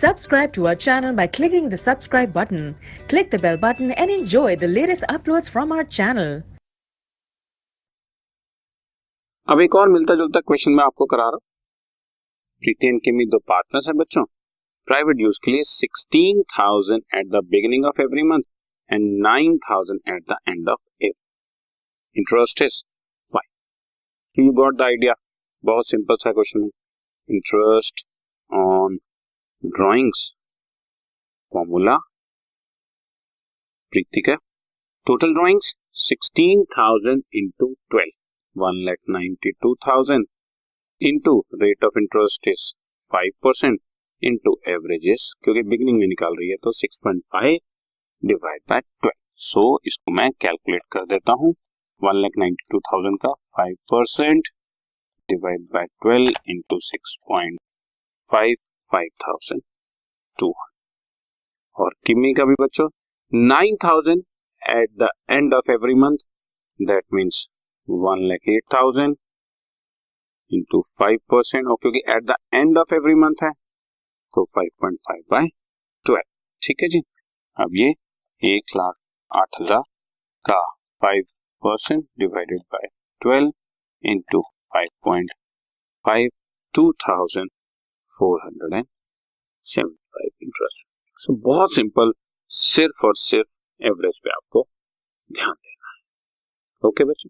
Subscribe to our channel by clicking the subscribe button. Click the bell button and enjoy the latest uploads from our channel. अब एक और मिलता जुलता question मैं आपको करा रहा हूं। प्रीति एंड किमी दो पार्टनर्स हैं बच्चों। प्राइवेट यूज के लिए 16,000 at the beginning of every month and 9,000 at the end of every. Interest is 5। You got the idea. बहुत सिंपल सा क्वेश्चन है। इंटरेस्ट ऑन ड्रॉइंग्स फॉर्मूला प्रीति का total drawings 16,000 into 12 1,92,000 into rate of interest is 5% into averages, क्योंकि beginning में निकाल रही है तो 6.5 डिवाइड बाय 12। सो इसको मैं कैलकुलेट कर देता हूं। 1,92,000 का 5% डिवाइड बाय 12 इंटू 6.5 5,200। और किमी का भी बच्चों 9,000 at the end of every month, that means 1,08,000 into 5%, और क्योंकि at the end of every month है तो 5.5 बाय 12। ठीक है जी। अब ये 1,08,000 का 5% डिवाइडेड बाय 12 इंटू 5.5 2,475 इंटरेस्ट। सो बहुत सिंपल, सिर्फ और सिर्फ एवरेज पे आपको ध्यान देना है। ओके बच्चों।